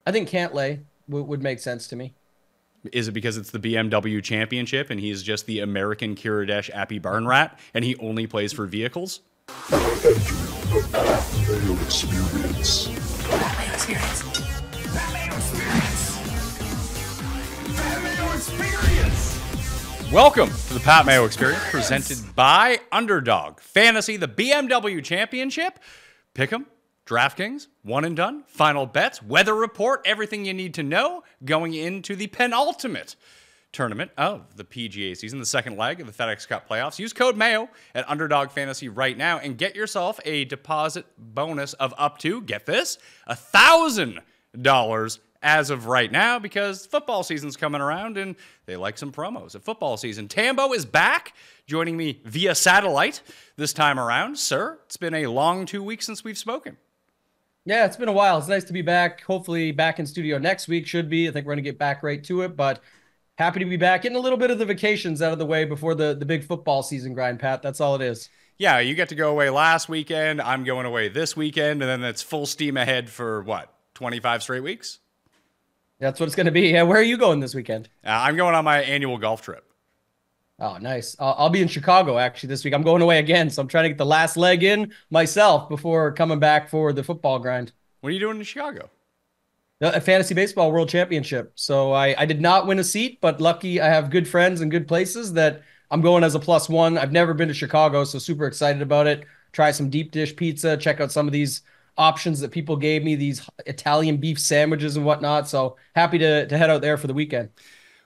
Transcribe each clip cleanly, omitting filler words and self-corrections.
I think Cantlay would make sense to me. Is it because it's the BMW Championship and he's just the American Kiradesh Appy Barn Rat and he only plays for vehicles? Mayo experience. Mayo experience. Mayo experience. Mayo experience. Welcome to the Pat Mayo Experience, presented by Underdog Fantasy, the BMW Championship, Pick'em, DraftKings, one and done, final bets, weather report, everything you need to know going into the penultimate tournament of the PGA season, the second leg of the FedEx Cup playoffs. Use code MAYO at Underdog Fantasy right now and get yourself a deposit bonus of up to, get this, $1,000 as of right now, because football season's coming around and they like some promos at football season. Tambo is back, joining me via satellite this time around. Sir, it's been a long 2 weeks since we've spoken. Yeah, it's been a while. It's nice to be back. Hopefully back in studio next week should be. I think we're going to get back right to it, but happy to be back. Getting a little bit of the vacations out of the way before the big football season grind, Pat. That's all it is. Yeah, you get to go away last weekend. I'm going away this weekend, and then it's full steam ahead for, 25 straight weeks? That's what it's going to be. Yeah, where are you going this weekend? I'm going on my annual golf trip. Oh, nice. I'll be in Chicago, actually, this week. I'm going away again, so I'm trying to get the last leg in myself before coming back for the football grind. What are you doing in Chicago? A fantasy baseball world championship. So I did not win a seat, but lucky I have good friends and good places that I'm going as a +1. I've never been to Chicago, so super excited about it. Try some deep dish pizza, check out some of these options that people gave me, these Italian beef sandwiches and whatnot. So happy to head out there for the weekend.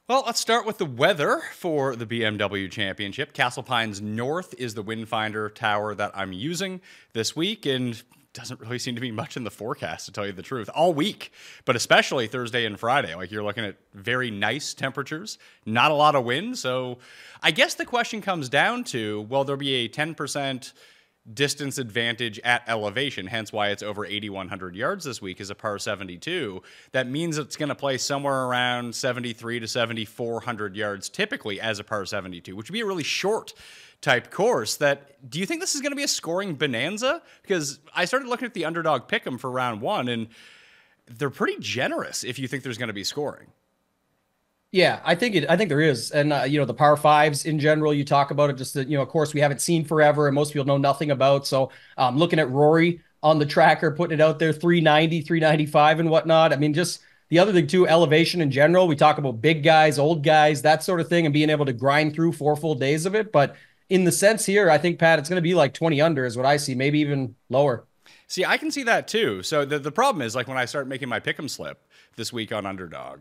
Well, let's start with the weather for the BMW Championship. Castle Pines North is the wind finder tower that I'm using this week, and doesn't really seem to be much in the forecast, to tell you the truth, all week, but especially Thursday and Friday. Like, you're looking at very nice temperatures, not a lot of wind. So I guess the question comes down to, well, there'll be a 10% distance advantage at elevation, hence why it's over 8,100 yards this week is a par 72. That means it's going to play somewhere around 73 to 7,400 yards typically as a par 72, which would be a really short type course. Do you think this is going to be a scoring bonanza? Because I started looking at the Underdog Pick'em for round one, and they're pretty generous if you think there's going to be scoring. Yeah, I think there is. And, the par fives in general, you talk about it, just that, of course we haven't seen forever and most people know nothing about. So looking at Rory on the tracker, putting it out there, 390, 395 and whatnot. I mean, just the other thing too, elevation in general, we talk about big guys, old guys, that sort of thing, and being able to grind through 4 full days of it. But in the sense here, I think, Pat, it's going to be like 20 under is what I see, maybe even lower. See, I can see that too. So the problem is, like, when I start making my pick'em slip this week on Underdog,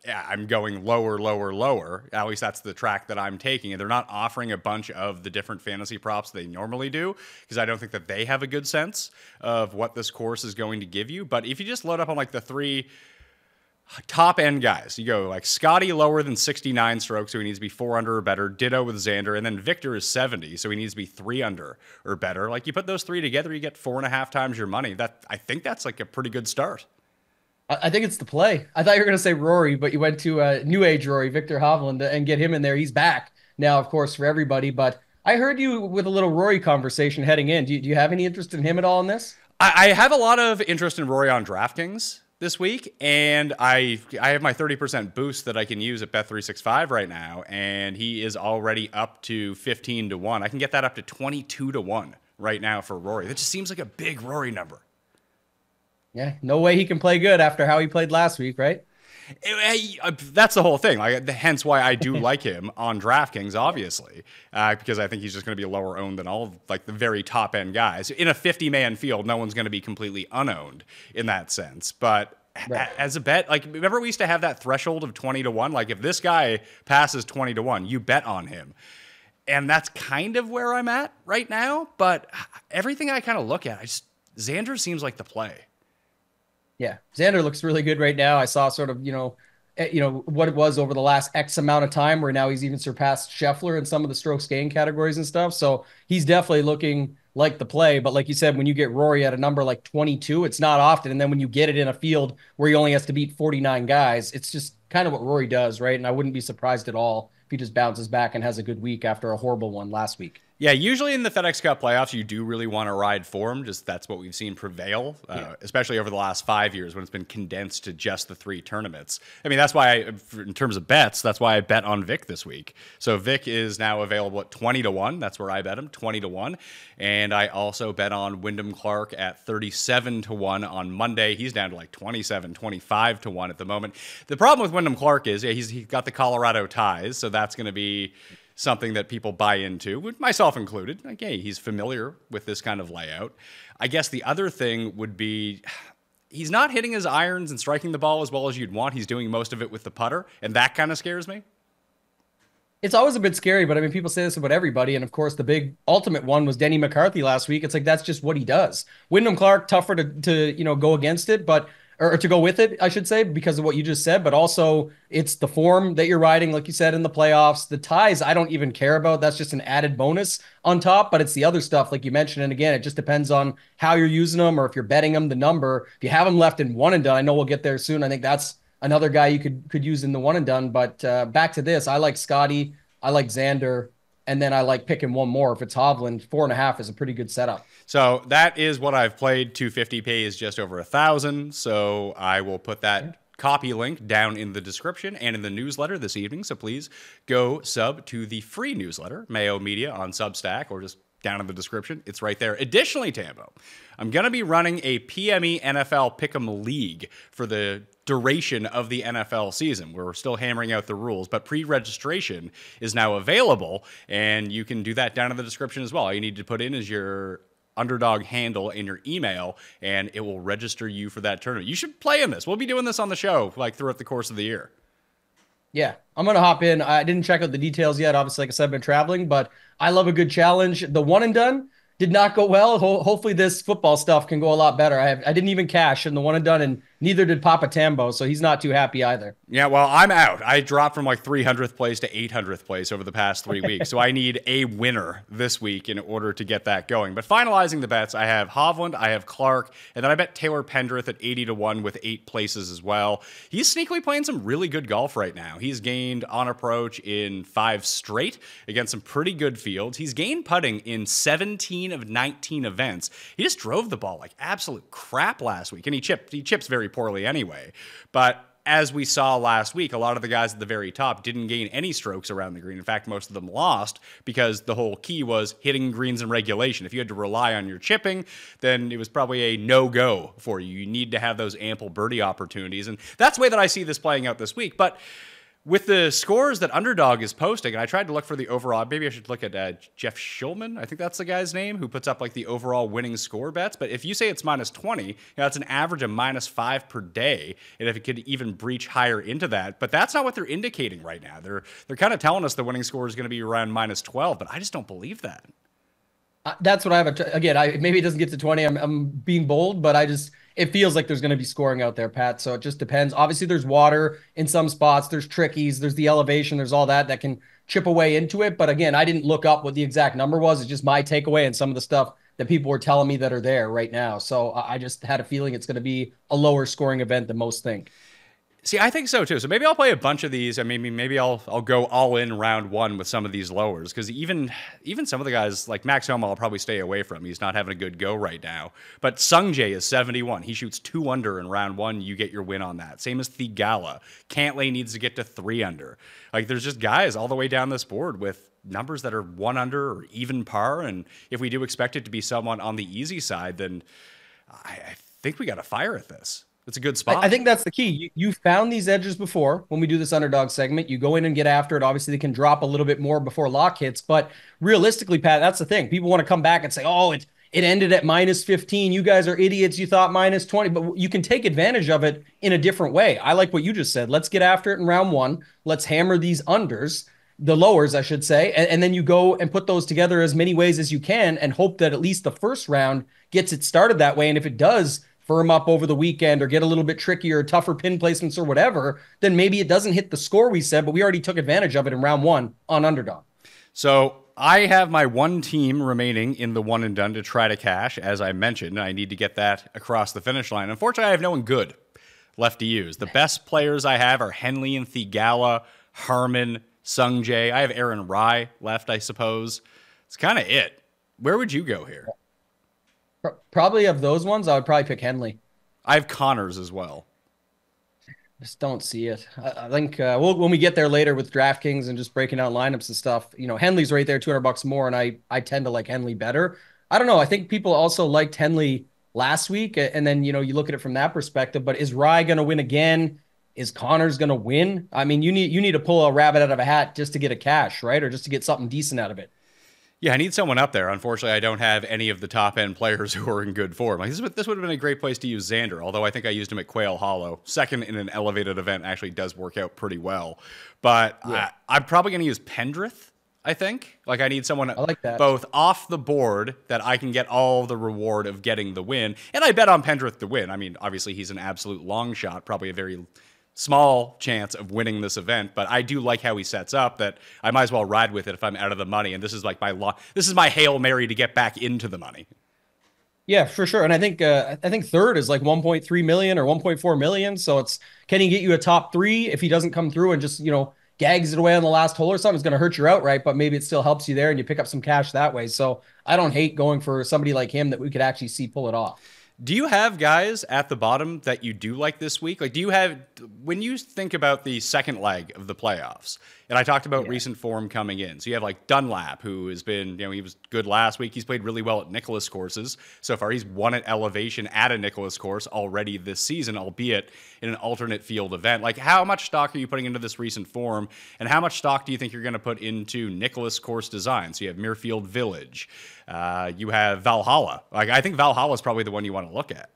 I'm going lower, lower, lower. At least that's the track that I'm taking. And they're not offering a bunch of the different fantasy props they normally do, because I don't think that they have a good sense of what this course is going to give you. But if you just load up on like the 3 top end guys, you go like Scotty lower than 69 strokes, so he needs to be 4 under or better. Ditto with Xander, and then Victor is 70, so he needs to be 3 under or better. Like, you put those 3 together, you get 4.5 times your money. I think that's like a pretty good start. I think it's the play. I thought you were going to say Rory, but you went to new age Rory, Victor Hovland, and get him in there. He's back now, of course, for everybody. But I heard you with a little Rory conversation heading in. Do you have any interest in him at all in this? I have a lot of interest in Rory on DraftKings this week, and I have my 30% boost that I can use at Bet365 right now, and he is already up to 15 to 1. I can get that up to 22 to 1 right now for Rory. That just seems like a big Rory number. Yeah, no way he can play good after how he played last week, right? That's the whole thing. Hence why I do like him on DraftKings, obviously, because I think he's just going to be lower owned than all of, like, the very top end guys. In a 50-man field, no one's going to be completely unowned in that sense. But right, as a bet, like, remember we used to have that threshold of 20 to 1? Like, if this guy passes 20 to 1, you bet on him. And that's kind of where I'm at right now. But everything I kind of look at, Xander seems like the play. Yeah, Xander looks really good right now. I saw sort of, what it was over the last X amount of time, where now he's even surpassed Scheffler in some of the strokes gained categories and stuff. So he's definitely looking like the play. But like you said, when you get Rory at a number like 22, it's not often. And then when you get it in a field where he only has to beat 49 guys, it's just kind of what Rory does, right? And I wouldn't be surprised at all if he just bounces back and has a good week after a horrible one last week. Yeah, usually in the FedEx Cup playoffs, you do really want to ride form. Just that's what we've seen prevail, especially over the last 5 years when it's been condensed to just the 3 tournaments. I mean, that's why, in terms of bets, that's why I bet on Vic this week. So Vic is now available at 20-1. That's where I bet him, 20-1. And I also bet on Wyndham Clark at 37-1 on Monday. He's down to like 27, 25-1 at the moment. The problem with Wyndham Clark is he's got the Colorado ties, so that's going to be something that people buy into, myself included. Like, hey, he's familiar with this kind of layout. I guess the other thing would be he's not hitting his irons and striking the ball as well as you'd want. He's doing most of it with the putter, and that kind of scares me. It's always a bit scary, but I mean, people say this about everybody. And of course, the big ultimate one was Denny McCarthy last week. It's like, that's just what he does. Wyndham Clark, tougher to go against it, or to go with it, I should say, because of what you just said, but also it's the form that you're riding, like you said, in the playoffs. The ties, I don't even care about. That's just an added bonus on top, but it's the other stuff, like you mentioned. And again, it just depends on how you're using them, or if you're betting them, the number. If you have them left in one and done, I know we'll get there soon. I think that's another guy you could use in the one and done. But back to this, I like Scotty, I like Xander, and then I like picking one more. If it's Hovland, 4.5 is a pretty good setup. So that is what I've played. 250 pays just over 1,000. So I will put that copy link down in the description and in the newsletter this evening. So please go sub to the free newsletter, Mayo Media on Substack, or just down in the description. It's right there. Additionally, Tambo, I'm going to be running a PME NFL Pick'em League for the duration of the NFL season. We're still hammering out the rules, but pre-registration is now available, and you can do that down in the description as well. All you need to put in is your Underdog handle in your email, and it will register you for that tournament. You should play in this. We'll be doing this on the show like throughout the course of the year. Yeah, I'm going to hop in. I didn't check out the details yet. Obviously, like I said, I've been traveling, but I love a good challenge. The one and done did not go well. Hopefully this football stuff can go a lot better. I didn't even cash in the one and done, and neither did Papa Tambo, so he's not too happy either. Yeah, well, I'm out. I dropped from like 300th place to 800th place over the past 3 weeks, so I need a winner this week in order to get that going. But finalizing the bets, I have Hovland, I have Clark, and then I bet Taylor Pendrith at 80-1 with 8 places as well. He's sneakily playing some really good golf right now. He's gained on approach in 5 straight against some pretty good fields. He's gained putting in 17 of 19 events. He just drove the ball like absolute crap last week, and he chips very poorly anyway. But as we saw last week, a lot of the guys at the very top didn't gain any strokes around the green. In fact, most of them lost because the whole key was hitting greens in regulation. If you had to rely on your chipping, then it was probably a no-go for you. You need to have those ample birdie opportunities, and that's the way that I see this playing out this week. But with the scores that Underdog is posting, and I tried to look for the overall, maybe I should look at Jeff Schulman, I think that's the guy's name, who puts up like the overall winning score bets. But if you say it's minus 20, that's an average of minus 5 per day, and if it could even breach higher into that. But that's not what they're indicating right now. They're kind of telling us the winning score is going to be around minus 12, but I just don't believe that. That's what I have. Again, maybe it doesn't get to 20. I'm being bold, but it feels like there's going to be scoring out there, Pat. So it just depends. Obviously, there's water in some spots. There's trickies. There's the elevation. There's all that can chip away into it. But again, I didn't look up what the exact number was. It's just my takeaway and some of the stuff that people were telling me that are there right now. So I just had a feeling it's going to be a lower scoring event than most think. See, I think so too. So maybe I'll play a bunch of these. I mean, maybe I'll go all in round 1 with some of these lowers, because even some of the guys like Max Homa, I'll probably stay away from. He's not having a good go right now. But Sung Jae is 71. He shoots 2 under in round 1. You get your win on that. Same as Thigala. Cantlay needs to get to 3 under. Like, there's just guys all the way down this board with numbers that are 1 under or even par. And if we do expect it to be someone on the easy side, then I think we got to fire at this. It's a good spot. I think that's the key. You found these edges before when we do this underdog segment. You go in and get after it. Obviously, they can drop a little bit more before lock hits. But realistically, Pat, that's the thing. People want to come back and say, oh, it ended at minus 15. You guys are idiots. You thought minus 20. But you can take advantage of it in a different way. I like what you just said. Let's get after it in round 1. Let's hammer these unders, the lowers, I should say. And then you go and put those together as many ways as you can and hope that at least the first round gets it started that way. And if it does firm up over the weekend or get a little bit trickier, tougher pin placements or whatever, then maybe it doesn't hit the score we said, but we already took advantage of it in round 1 on Underdog. So I have my one team remaining in the one and done to try to cash, as I mentioned. I need to get that across the finish line. Unfortunately, I have no one good left to use. The best players I have are Henley and Thigala, Harmon, Sung Jae. I have Aaron Rai left, I suppose. It's kind of it. Where would you go here? Probably of those ones, I would probably pick Henley. I have Connors as well. Just don't see it. I think when we get there later with DraftKings and just breaking down lineups and stuff, Henley's right there, $200 more, and I tend to like Henley better. I don't know. I think people also liked Henley last week, and then you look at it from that perspective. But is Rye going to win again? Is Connors going to win? I mean, you need to pull a rabbit out of a hat just to get a cash, right, or just to get something decent out of it. Yeah, I need someone up there. Unfortunately, I don't have any of the top-end players who are in good form. Like this would have been a great place to use Xander, although I think I used him at Quail Hollow. Second in an elevated event actually does work out pretty well. But yeah. I'm probably going to use Pendrith, I think. Like I need someone like that. Both off the board that I can get all the reward of getting the win. And I bet on Pendrith to win. I mean, obviously he's an absolute long shot, probably a very small chance of winning this event, but I do like how he sets up that I might as well ride with it if I'm out of the money. And this is like this is my Hail Mary to get back into the money. Yeah, for sure. And I think third is like 1.3 million or 1.4 million. So can he get you a top three? If he doesn't come through and just, gags it away on the last hole or something, it's going to hurt you outright, but maybe it still helps you there and you pick up some cash that way. So I don't hate going for somebody like him that we could actually see pull it off. Do you have guys at the bottom that you do like this week? Like, when you think about the second leg of the playoffs, and I talked about recent form coming in. So you have like Dunlap, who has been, he was good last week. He's played really well at Nicklaus courses so far. He's won at elevation at a Nicklaus course already this season, albeit in an alternate field event. Like, how much stock are you putting into this recent form? And how much stock do you think you're going to put into Nicklaus course design? So you have Muirfield Village. You have Valhalla. Like, I think Valhalla is probably the one you want to look at.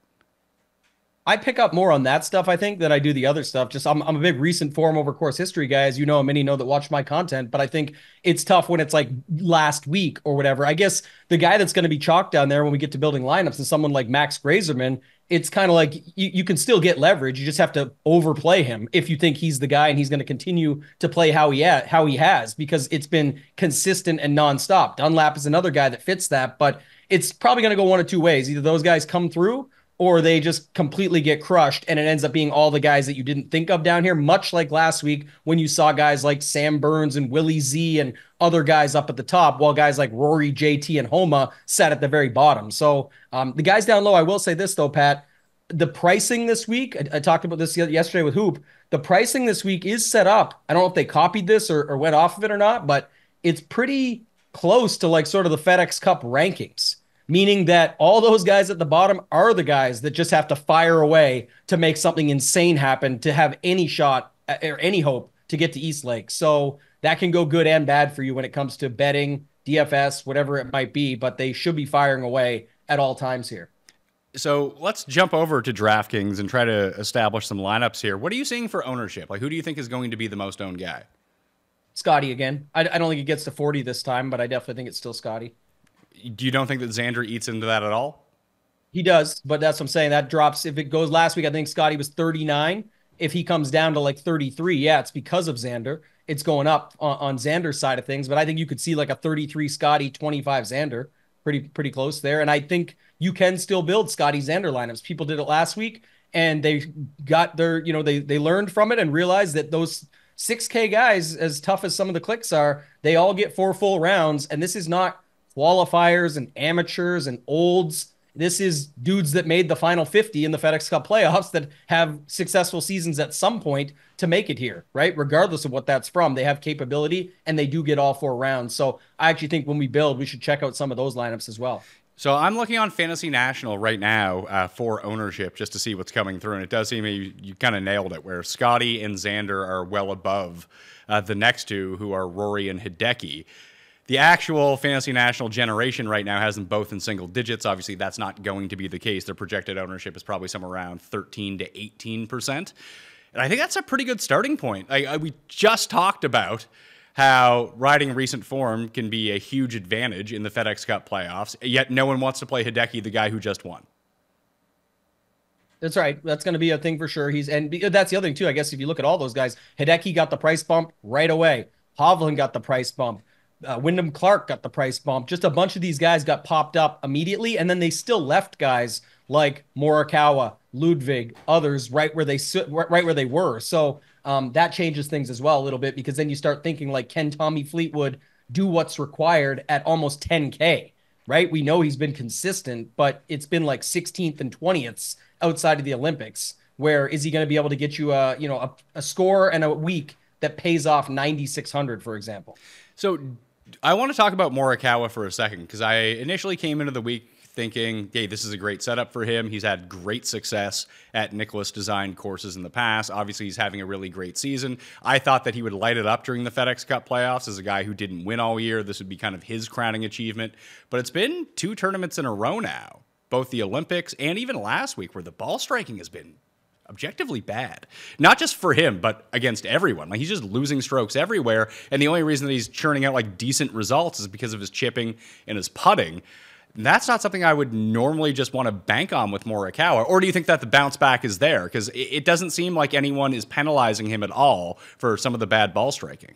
I pick up more on that stuff, I think, than I do the other stuff. Just I'm a big recent form over course history guy, as you know, many know that watch my content, but I think it's tough when it's like last week or whatever. I guess the guy that's going to be chalked down there when we get to building lineups is someone like Max Grazerman. It's kind of like you can still get leverage. You just have to overplay him if you think he's the guy and he's going to continue to play how he has, because it's been consistent and nonstop. Dunlap is another guy that fits that, but it's probably going to go one of two ways. Either those guys come through or they just completely get crushed and it ends up being all the guys that you didn't think of down here, much like last week when you saw guys like Sam Burns and Willie Z and other guys up at the top, while guys like Rory, JT, and Homa sat at the very bottom. So the guys down low, I will say this though, Pat, the pricing this week, I talked about this yesterday with Hoop, the pricing this week is set up. I don't know if they copied this or went off of it or not, but it's pretty close to like sort of the FedEx Cup rankings. Meaning that all those guys at the bottom are the guys that just have to fire away to make something insane happen to have any shot or any hope to get to East Lake. So that can go good and bad for you when it comes to betting, DFS, whatever it might be, but they should be firing away at all times here. So let's jump over to DraftKings and try to establish some lineups here. What are you seeing for ownership? Like, who do you think is going to be the most owned guy? Scotty again. I don't think it gets to 40 this time, but I definitely think it's still Scotty. You don't think that Xander eats into that at all? He does, but that's what I'm saying. That drops. If it goes last week, I think Scotty was 39. If he comes down to like 33, yeah, it's because of Xander. It's going up on Xander's side of things, but I think you could see like a 33 Scotty, 25 Xander, pretty close there. And I think you can still build Scotty Xander lineups. People did it last week, and they got their, they learned from it and realized that those 6K guys, as tough as some of the clicks are, they all get 4 full rounds, and this is not qualifiers and amateurs and olds. This is dudes that made the final 50 in the FedEx Cup playoffs that have successful seasons at some point to make it here, right? Regardless of what that's from, they have capability and they do get all 4 rounds. So I actually think when we build, we should check out some of those lineups as well. So I'm looking on Fantasy National right now for ownership just to see what's coming through. And it does seem you kind of nailed it, where Scotty and Xander are well above the next two, who are Rory and Hideki. The actual Fantasy National generation right now has them both in single digits. Obviously, that's not going to be the case. Their projected ownership is probably somewhere around 13 to 18%. And I think that's a pretty good starting point. We just talked about how riding recent form can be a huge advantage in the FedEx Cup playoffs, yet no one wants to play Hideki, the guy who just won. That's right. That's going to be a thing for sure. And that's the other thing, too. I guess if you look at all those guys, Hideki got the price bump right away. Hovland got the price bump. Wyndham Clark got the price bump. Just a bunch of these guys got popped up immediately, and then they still left guys like Morikawa, Ludwig, others right where they were. So that changes things as well a little bit, because then you start thinking like, can Tommy Fleetwood do what's required at almost 10K, right? We know he's been consistent, but it's been like 16th and 20th outside of the Olympics. Where is he going to be able to get you a score and a week that pays off 9,600, for example? So I want to talk about Morikawa for a second, because I initially came into the week thinking, hey, this is a great setup for him. He's had great success at Nicklaus designed courses in the past. Obviously, he's having a really great season. I thought that he would light it up during the FedEx Cup playoffs as a guy who didn't win all year. This would be kind of his crowning achievement. But it's been 2 tournaments in a row now, both the Olympics and even last week, where the ball striking has been objectively bad. Not just for him, but against everyone. Like, he's just losing strokes everywhere, and the only reason that he's churning out like decent results is because of his chipping and his putting. And that's not something I would normally just want to bank on with Morikawa. Or do you think that the bounce back is there? Because it doesn't seem like anyone is penalizing him at all for some of the bad ball striking.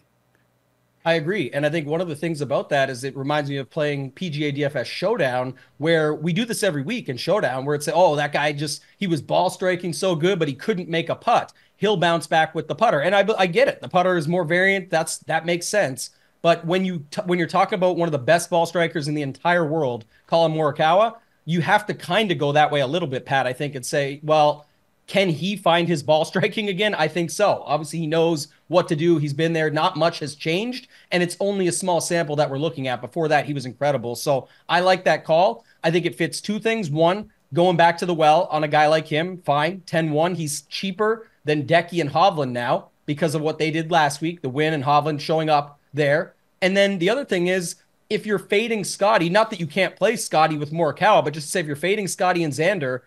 I agree. And I think one of the things about that is it reminds me of playing PGA DFS Showdown, where we do this every week in Showdown, where it's, oh, that guy he was ball striking so good, but he couldn't make a putt. He'll bounce back with the putter. And I get it. The putter is more variant. That makes sense. But when you're talking about one of the best ball strikers in the entire world, Colin Morikawa, you have to kind of go that way a little bit, Pat, I think, and say, well, can he find his ball striking again? I think so. Obviously, he knows what to do. He's been there. Not much has changed, and it's only a small sample that we're looking at. Before that, he was incredible. So I like that call. I think it fits 2 things. One, going back to the well on a guy like him, fine, 10-1. He's cheaper than Decky and Hovland now because of what they did last week, the win and Hovland showing up there. And then the other thing is, if you're fading Scotty, not that you can't play Scotty with Morikawa, but just to say if you're fading Scotty and Xander,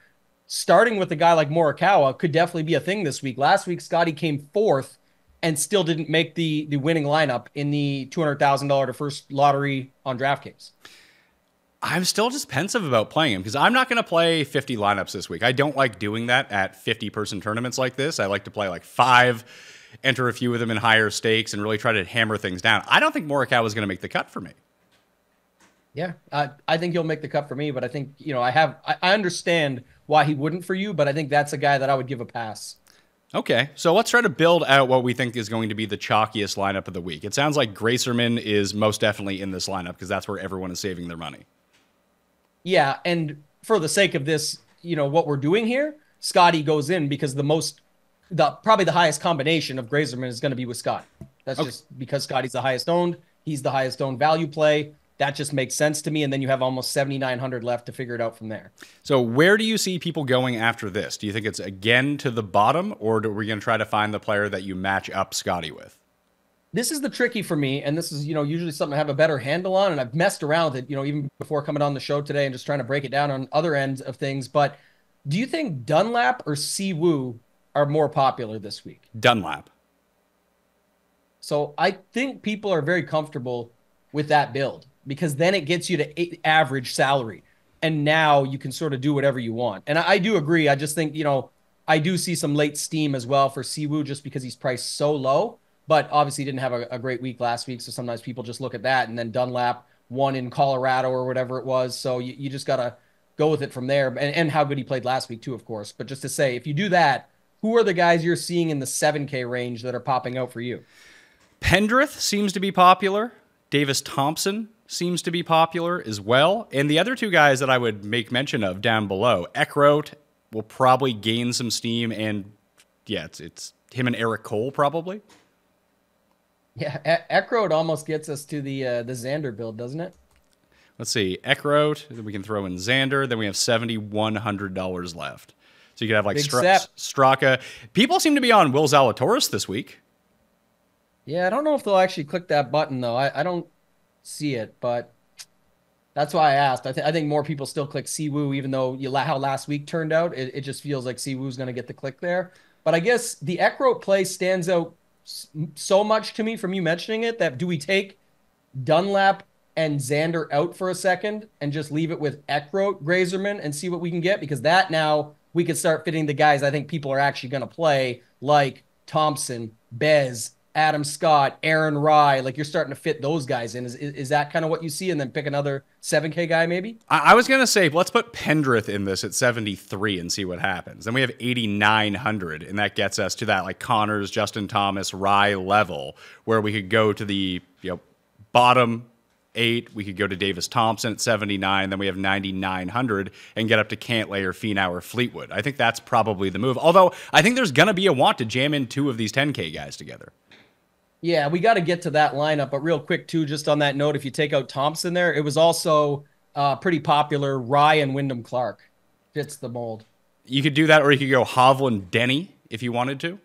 starting with a guy like Morikawa could definitely be a thing this week. Last week, Scotty came 4th and still didn't make the winning lineup in the $200,000 to first lottery on DraftKings. I'm still just pensive about playing him because I'm not going to play 50 lineups this week. I don't like doing that at 50-person tournaments like this. I like to play like 5, enter a few of them in higher stakes, and really try to hammer things down. I don't think Morikawa is going to make the cut for me. Yeah, I think he'll make the cut for me, but I think, I understand why he wouldn't for you, but I think that's a guy that I would give a pass. Okay, so let's try to build out what we think is going to be the chalkiest lineup of the week. It sounds like Gracerman is most definitely in this lineup because that's where everyone is saving their money. Yeah, and for the sake of this, what we're doing here, Scotty goes in because probably the highest combination of Gracerman is going to be with Scotty. That's just because Scotty's the highest owned. He's the highest owned value play. That just makes sense to me. And then you have almost 7,900 left to figure it out from there. So where do you see people going after this? Do you think it's again to the bottom, or are we going to try to find the player that you match up Scotty with? This is the tricky for me. And this is, usually something I have a better handle on. And I've messed around with it, even before coming on the show today and just trying to break it down on other ends of things. But do you think Dunlap or Siwoo are more popular this week? Dunlap. So I think people are very comfortable with that build, because then it gets you to average salary. And now you can sort of do whatever you want. And I do agree. I just think, I do see some late steam as well for Siwoo just because he's priced so low, but obviously didn't have a great week last week. So sometimes people just look at that, and then Dunlap won in Colorado or whatever it was. So you just got to go with it from there, and how good he played last week too, of course. But just to say, if you do that, who are the guys you're seeing in the 7K range that are popping out for you? Pendrith seems to be popular. Davis Thompson seems to be popular as well. And the other 2 guys that I would make mention of down below, Eckroat will probably gain some steam, and yeah, it's him and Eric Cole probably. Yeah, Eckroat almost gets us to the Xander build, doesn't it? Let's see, Eckroat, then we can throw in Xander, then we have $7,100 left. So you could have like Straka. People seem to be on Will Zalatoris this week. Yeah, I don't know if they'll actually click that button, though. I don't see it, but that's why I asked. I think more people still click Siwoo, even though how last week turned out. It just feels like Siwoo's going to get the click there. But I guess the Eckroat play stands out so much to me from you mentioning it that do we take Dunlap and Xander out for a second and just leave it with Eckroat, Gracerman, and see what we can get? Because that now we could start fitting the guys I think people are actually going to play, like Thompson, Bez, Adam Scott, Aaron Rye. Like, you're starting to fit those guys in. Is that kind of what you see? And then pick another 7K guy maybe? I was going to say, let's put Pendrith in this at 73 and see what happens. Then we have 8,900, and that gets us to that like Connors, Justin Thomas, Rye level, where we could go to the bottom 8, we could go to Davis Thompson at 79. Then we have 9,900 and get up to Cantlay or Finau or Fleetwood. I think that's probably the move. Although I think there's going to be a want to jam in 2 of these 10K guys together. Yeah, we got to get to that lineup. But real quick, too, just on that note, if you take out Thompson there, it was also pretty popular. Rye and Wyndham Clark fits the mold. You could do that, or you could go Hovland Denny if you wanted to.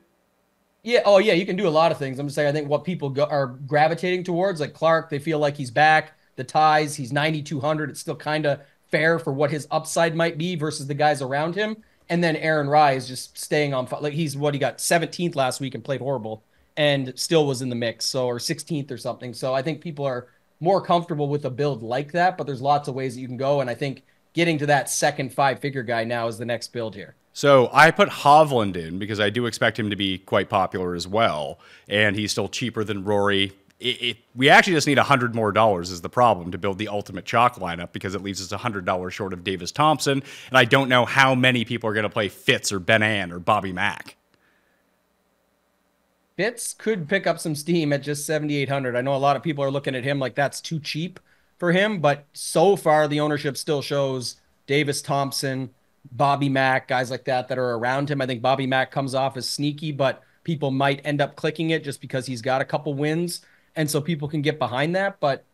Yeah. Oh, yeah. You can do a lot of things. I'm just saying, I think what people are gravitating towards, like Clark, they feel like he's back. The ties, he's 9,200. It's still kind of fair for what his upside might be versus the guys around him. And then Aaron Rye is just staying on. Like he got 17th last week and played horrible, and still was in the mix. So, or 16th or something. So I think people are more comfortable with a build like that. But there's lots of ways that you can go, and I think getting to that second 5-figure guy now is the next build here. So I put Hovland in because I do expect him to be quite popular as well, and he's still cheaper than Rory. We actually just need $100 more is the problem to build the ultimate chalk lineup, because it leaves us $100 short of Davis Thompson, and I don't know how many people are going to play Fitz or Ben An or Bobby Mack. Fitz could pick up some steam at just 7,800. I know a lot of people are looking at him like that's too cheap for him, but so far the ownership still shows Davis Thompson, Bobby Mack, guys like that are around him. I think Bobby Mack comes off as sneaky, but people might end up clicking it just because he's got a couple wins, and so people can get behind that. But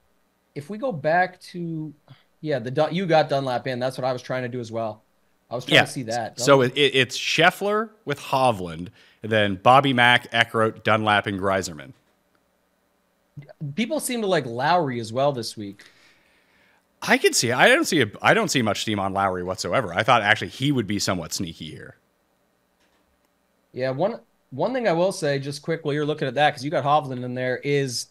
if we go back to, you got Dunlap in. That's what I was trying to do as well. I was trying to see that. So it's Scheffler with Hovland, and then Bobby Mack, Eckroat, Dunlap, and Greiserman. People seem to like Lowry as well this week. I can see. I don't see much steam on Lowry whatsoever. I thought actually he would be somewhat sneaky here. Yeah, one thing I will say just quick while you're looking at that, because you got Hovland in there, is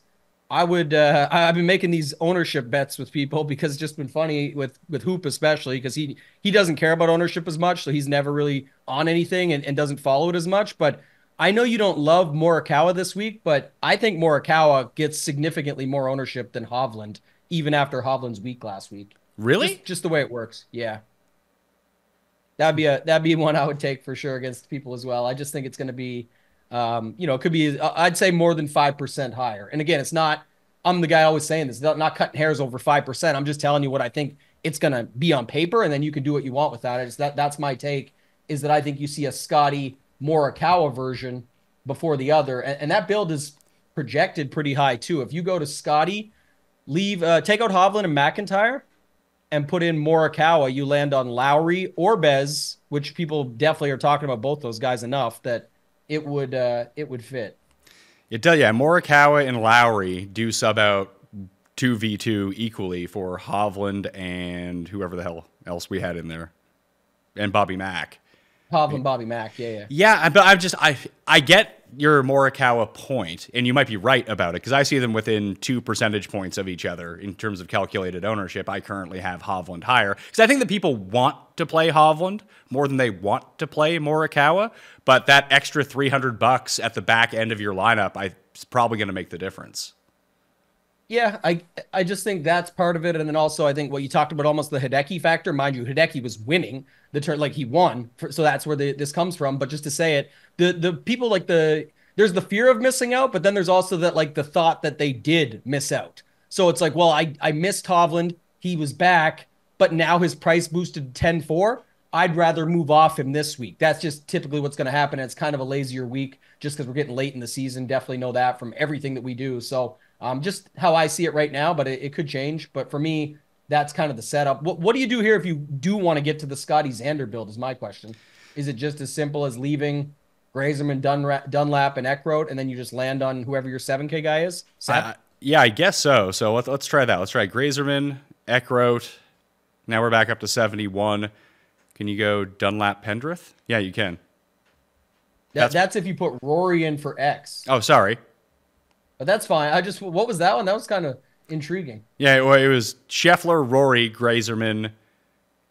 I've been making these ownership bets with people because it's just been funny with Hoop, especially because he doesn't care about ownership as much, so he's never really on anything and doesn't follow it as much. But I know you don't love Morikawa this week, but I think Morikawa gets significantly more ownership than Hovland, even after Hovland's week last week. Really? Just the way it works. Yeah. That'd be one I would take for sure against people as well. I just think it's going to be, it could be, I'd say more than 5% higher. And again, it's not, I'm the guy always saying this, not cutting hairs over 5%. I'm just telling you what I think it's going to be on paper, and then you can do what you want with that. That's my take, is that I think you see a Scotty Morikawa version before the other. And that build is projected pretty high too. If you go to Scotty, take out Hovland and McIntyre and put in Morikawa, you land on Lowry or Bez, which people definitely are talking about both those guys enough that it would fit. It does, yeah. Morikawa and Lowry do sub out 2v2 equally for Hovland and whoever the hell else we had in there, and Bobby Mack. Hovland, Bobby Mack, yeah. Yeah, but I get your Morikawa point, and you might be right about it, because I see them within 2 percentage points of each other in terms of calculated ownership. I currently have Hovland higher, because I think that people want to play Hovland more than they want to play Morikawa, but that extra $300 at the back end of your lineup is probably going to make the difference. Yeah, I just think that's part of it. And then also I think what you talked about, almost the Hideki factor. Mind you, Hideki was winning the turn, like he won. So that's where this comes from. But just to say it, the people like there's the fear of missing out, but then there's also that like the thought that they did miss out. So it's like, well, I missed Hovland. He was back, but now his price boosted 10-4. I'd rather move off him this week. That's just typically what's going to happen. It's kind of a lazier week just because we're getting late in the season. Definitely know that from everything that we do. So just how I see it right now, but it could change. But for me, that's kind of the setup. What do you do here if you do want to get to the Scotty Xander build is my question. Is it just as simple as leaving Greiserman, Dunlap, and Eckroat, and then you just land on whoever your 7K guy is? Yeah, I guess so. So let's try that. Let's try Greiserman, Eckroat. Now we're back up to 71. Can you go Dunlap, Pendrith? Yeah, you can. That's if you put Rory in for X. Oh, sorry. But that's fine. What was that one? That was kind of intriguing. Yeah, well, it was Scheffler, Rory, Greiserman,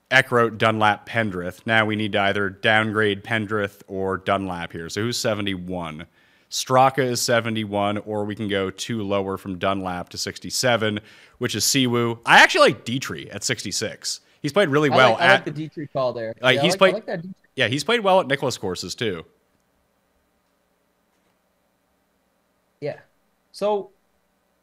Eckroat, Dunlap, Pendrith. Now we need to either downgrade Pendrith or Dunlap here. So who's 71? Straka is 71, or we can go 2 lower from Dunlap to 67, which is Siwoo. I actually like Dietrich at 66. He's played really well. I like the Dietrich call there. I like that Dietrich. Yeah, he's played well at Nicklaus courses too. Yeah. So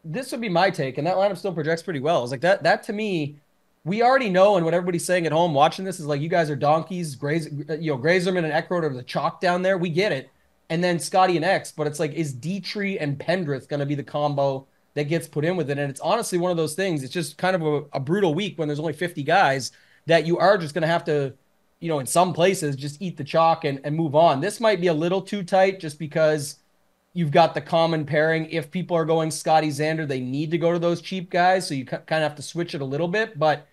this would be my take, and that lineup still projects pretty well. It's like that to me, we already know, and what everybody's saying at home watching this is like, you guys are donkeys, Grazerman and Eckroat are the chalk down there. We get it. And then Scotty and X, but it's like, is Dietrich and Pendrith going to be the combo that gets put in with it? And it's honestly one of those things. It's just kind of a brutal week when there's only 50 guys that you are just going to have to, in some places, just eat the chalk and move on. This might be a little too tight just because you've got the common pairing. If people are going Scotty Xander, they need to go to those cheap guys. So you kind of have to switch it a little bit. But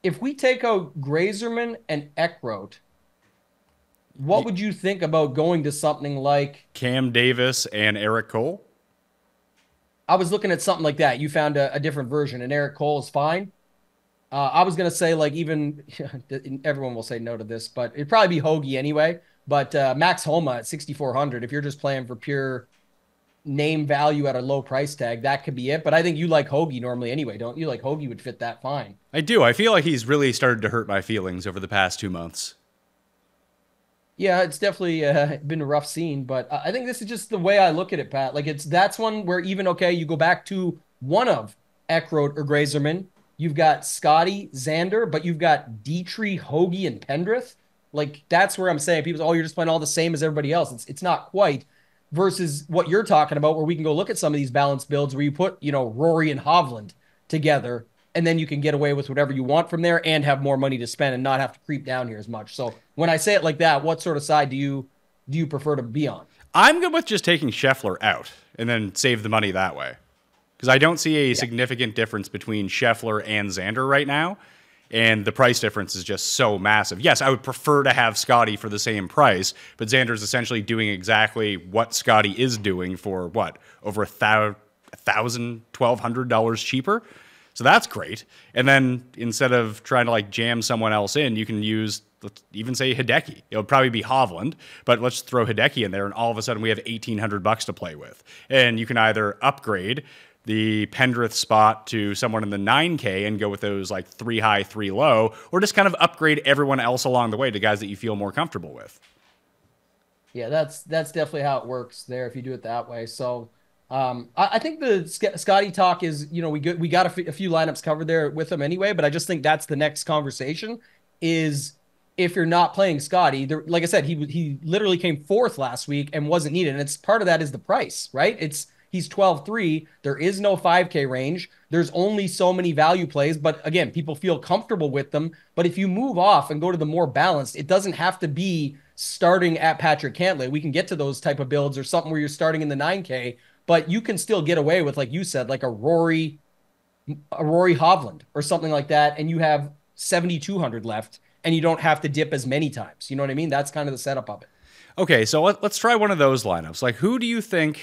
if we take out Grazerman and Eckroat, what would you think about going to something like Cam Davis and Eric Cole? I was looking at something like that. You found a different version, and Eric Cole is fine. I was going to say, like, even everyone will say no to this, but it'd probably be Hoagie anyway. But Max Homa at 6,400, if you're just playing for pure name value at a low price tag, that could be it. But I think you like Hoagie normally anyway, don't you? Like, Hoagie would fit that fine. I do. I feel like he's really started to hurt my feelings over the past 2 months. Yeah, it's definitely been a rough scene, but I think this is just the way I look at it, Pat. Like, that's one where even, okay, you go back to one of Eckroat or Grazerman, you've got Scotty, Xander, but you've got Dietrich, Hoagie, and Pendrith. Like, that's where I'm saying people say, oh, you're just playing all the same as everybody else. It's not quite, versus what you're talking about, where we can go look at some of these balanced builds where you put, Rory and Hovland together, and then you can get away with whatever you want from there and have more money to spend and not have to creep down here as much. So when I say it like that, what sort of side do you prefer to be on? I'm good with just taking Scheffler out and then save the money that way, because I don't see a significant difference between Scheffler and Xander right now, and the price difference is just so massive. Yes, I would prefer to have Scotty for the same price, but Xander's essentially doing exactly what Scotty is doing for, what, over $1,000, $1,200 cheaper? So that's great. And then instead of trying to like jam someone else in, you can use, let's even say Hideki. It'll probably be Hovland, but let's throw Hideki in there, and all of a sudden we have $1,800 to play with. And you can either upgrade the Pendrith spot to someone in the 9K and go with those like 3 high, 3 low, or just kind of upgrade everyone else along the way to guys that you feel more comfortable with. Yeah, that's definitely how it works there if you do it that way. So I think the Scotty talk is, we got a few lineups covered there with him anyway, but I just think that's the next conversation is if you're not playing Scotty, like I said, he literally came fourth last week and wasn't needed. And it's part of that is the price, right? He's 12-3. There is no 5K range. There's only so many value plays, but again, people feel comfortable with them. But if you move off and go to the more balanced, it doesn't have to be starting at Patrick Cantlay. We can get to those type of builds or something where you're starting in the 9K, but you can still get away with, like you said, like a Rory Hovland or something like that, and you have 7,200 left, and you don't have to dip as many times. You know what I mean? That's kind of the setup of it. Okay, so let's try one of those lineups. Like, who do you think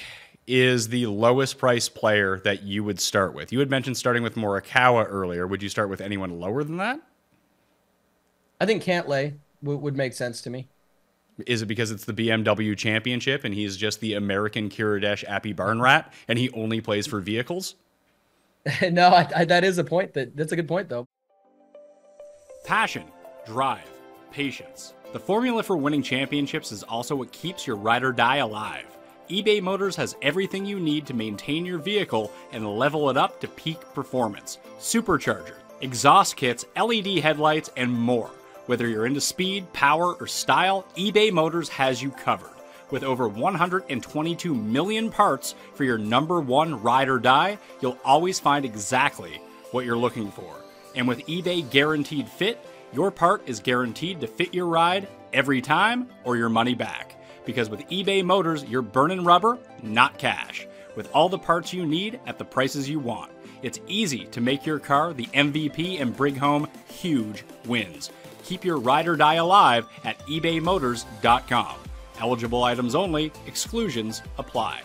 is the lowest price player that you would start with? You had mentioned starting with Morikawa earlier. Would you start with anyone lower than that? I think Cantlay would make sense to me. Is it because it's the BMW Championship and he's just the American Kiridesh Appy Barn Rat and he only plays for vehicles? No, that is a point. That's a good point, though. Passion, drive, patience. The formula for winning championships is also what keeps your ride or die alive. eBay Motors has everything you need to maintain your vehicle and level it up to peak performance. Supercharger, exhaust kits, LED headlights, and more. Whether you're into speed, power, or style, eBay Motors has you covered. With over 122 million parts for your #1 ride or die, you'll always find exactly what you're looking for. And with eBay Guaranteed Fit, your part is guaranteed to fit your ride every time or your money back. Because with eBay Motors, you're burning rubber, not cash. With all the parts you need at the prices you want. It's easy to make your car the MVP and bring home huge wins. Keep your ride or die alive at ebaymotors.com. Eligible items only, exclusions apply.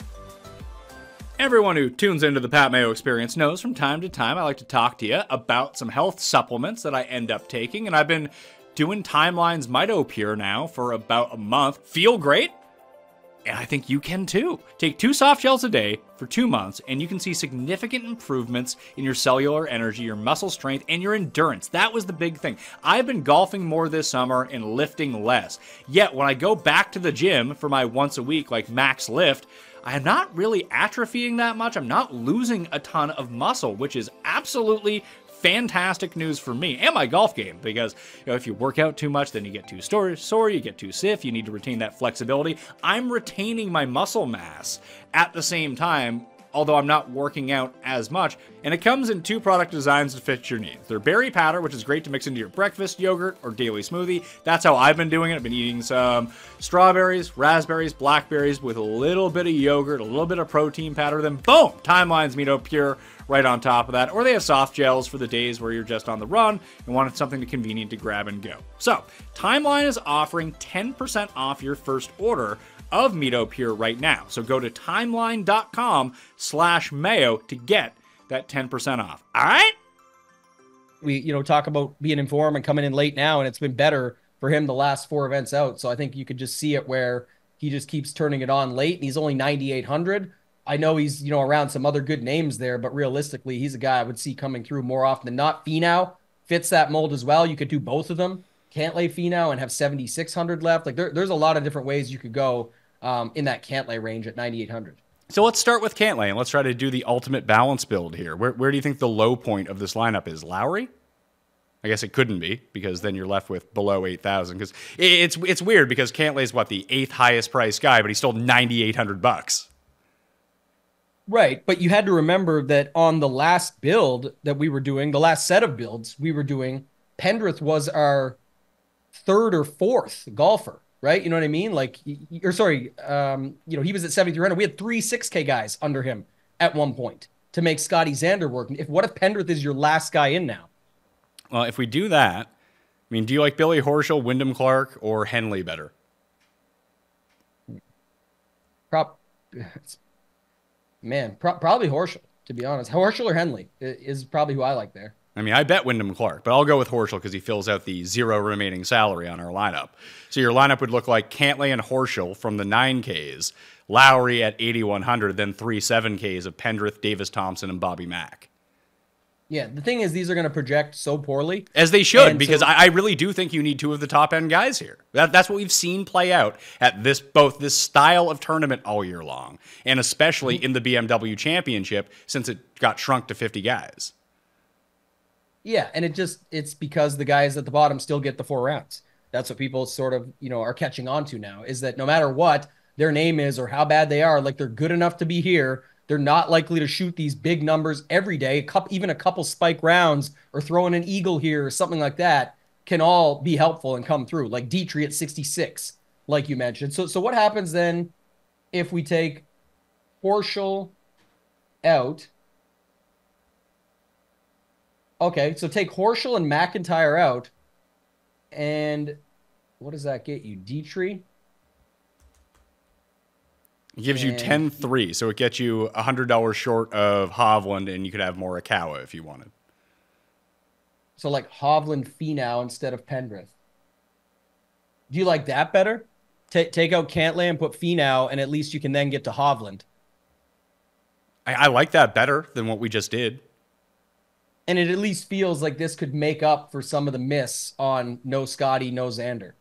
Everyone who tunes into the Pat Mayo Experience knows from time to time I like to talk to you about some health supplements that I end up taking, and I've been doing Timeline's Mito Pure now for about a month. Feel great. And I think you can too. Take 2 soft gels a day for 2 months, and you can see significant improvements in your cellular energy, your muscle strength, and your endurance. That was the big thing. I've been golfing more this summer and lifting less. Yet when I go back to the gym for my once a week, like max lift, I am not really atrophying that much. I'm not losing a ton of muscle, which is absolutely fantastic news for me and my golf game, because if you work out too much, then you get too sore, you get too stiff, you need to retain that flexibility. I'm retaining my muscle mass at the same time, although I'm not working out as much. And it comes in 2 product designs to fit your needs. They're berry powder, which is great to mix into your breakfast, yogurt, or daily smoothie. That's how I've been doing it. I've been eating some strawberries, raspberries, blackberries with a little bit of yogurt, a little bit of protein powder, then boom, Timeline's Mito Pure right on top of that. Or they have soft gels for the days where you're just on the run and wanted something convenient to grab and go. So, Timeline is offering 10% off your first order of Mito Pure right now. So go to timeline.com/Mayo to get that 10% off. All right? We, talk about being in form and coming in late now, and it's been better for him the last 4 events out. So I think you could just see it where he just keeps turning it on late, and he's only 9,800. I know he's, around some other good names there, but realistically, he's a guy I would see coming through more often than not. Finau fits that mold as well. You could do both of them. Cantlay Finau and have 7,600 left. Like there's a lot of different ways you could go in that Cantlay range at 9,800. So let's start with Cantlay, and let's try to do the ultimate balance build here. Where do you think the low point of this lineup is? Lowry? I guess it couldn't be, because then you're left with below 8,000. Because it's weird, because Cantlay's the 8th highest priced guy, but he's still $9,800. Right, but you had to remember that on the last build that we were doing, the last set of builds we were doing, Pendrith was our 3rd or 4th golfer, right? You know what I mean? he was at 7,300. We had 3 6K guys under him at one point to make Scotty Xander work. What if Pendrith is your last guy in now? Well, if we do that, do you like Billy Horschel, Wyndham Clark, or Henley better? Probably Horschel, to be honest. Horschel or Henley is probably who I like there. I bet Wyndham Clark, but I'll go with Horschel because he fills out the 0 remaining salary on our lineup. So your lineup would look like Cantlay and Horschel from the 9Ks, Lowry at 8,100, then 3 7Ks of Pendrith, Davis Thompson, and Bobby Mack. Yeah, the thing is, these are going to project so poorly. As they should, because I really do think you need 2 of the top-end guys here. That's what we've seen play out at both this style of tournament all year long, and especially in the BMW Championship, since it got shrunk to 50 guys. Yeah, and it's because the guys at the bottom still get the 4 rounds. That's what people sort of, are catching on to now, is that no matter what their name is or how bad they are, they're good enough to be here. They're not likely to shoot these big numbers every day. Even a couple spike rounds or throwing an eagle here or something like that can all be helpful and come through. Like Dietrich at 66, like you mentioned. So what happens then if we take Horschel out? Okay, so take Horschel and McIntyre out. And what does that get you? Dietrich? It gives you 10-3, so it gets you $100 short of Hovland, and you could have Morikawa if you wanted. So Hovland Finau instead of Pendrith. Do you like that better? Take out Cantlay and put Finau, and at least you can then get to Hovland. I like that better than what we just did. And it at least feels like this could make up for some of the miss on no Scotty, no Xander.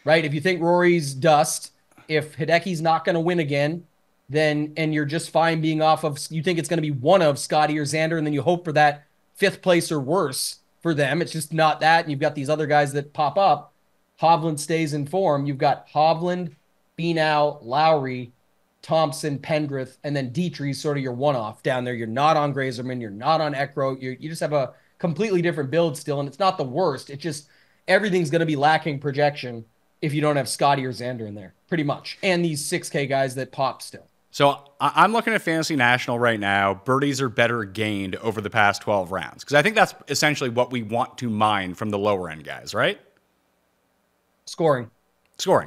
Right? If you think Rory's dust, if Hideki's not going to win again, and you're just fine being off of, you think it's going to be one of Scotty or Xander, and then you hope for that 5th place or worse for them. It's just not that. And you've got these other guys that pop up. Hovland stays in form. You've got Hovland, Finau, Lowry, Thompson, Pendrith, and then Dietrich's sort of your one-off down there. You're not on Grazerman. You're not on Ekro. You just have a completely different build still, and it's not the worst. It's just everything's going to be lacking projection if you don't have Scotty or Xander in there, pretty much. And these 6K guys that pop still. So I'm looking at Fantasy National right now. Birdies are better gained over the past 12 rounds, because I think that's essentially what we want to mine from the lower-end guys, right? Scoring.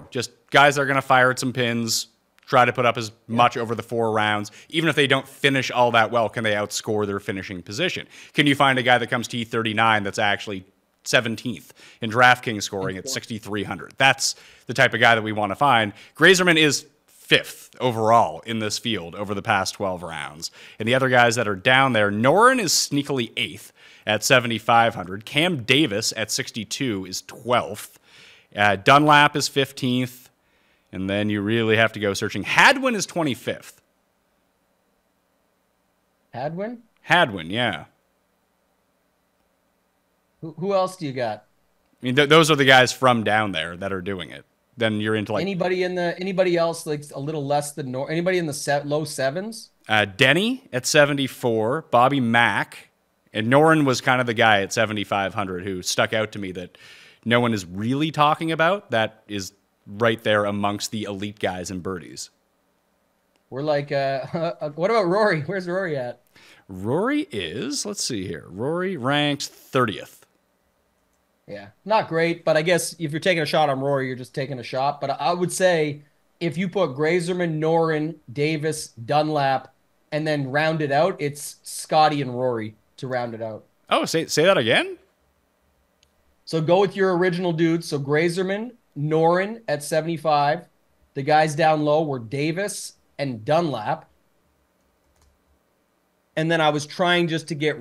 Just guys that are going to fire at some pins, try to put up as much over the 4 rounds. Even if they don't finish all that well, can they outscore their finishing position? Can you find a guy that comes T39 that's actually 17th in DraftKings scoring at 6,300? That's the type of guy that we want to find. Grazerman is 5th overall in this field over the past 12 rounds. And the other guys that are down there, Noren is sneakily 8th at 7,500. Cam Davis at 62 is 12th. Dunlap is 15th. And then you really have to go searching. Hadwin is 25th. Hadwin? Hadwin, yeah. Who else do you got? I mean, those are the guys from down there that are doing it. Then you're into like anybody else like a little less than anybody in the low 7s? Denny at 74, Bobby Mack, and Noren was kind of the guy at 7,500 who stuck out to me that no one is really talking about. That is right there amongst the elite guys and birdies. We're like, what about Rory? Where's Rory at? Rory is, let's see here. Rory ranked 30th. Yeah, not great, but I guess if you're taking a shot on Rory, you're just taking a shot. But I would say if you put Grazerman, Noren, Davis, Dunlap, and then round it out, it's Scotty and Rory to round it out. Oh, say that again? So go with your original dudes. So Grazerman, Noren at 75. The guys down low were Davis and Dunlap. And then I was trying just to get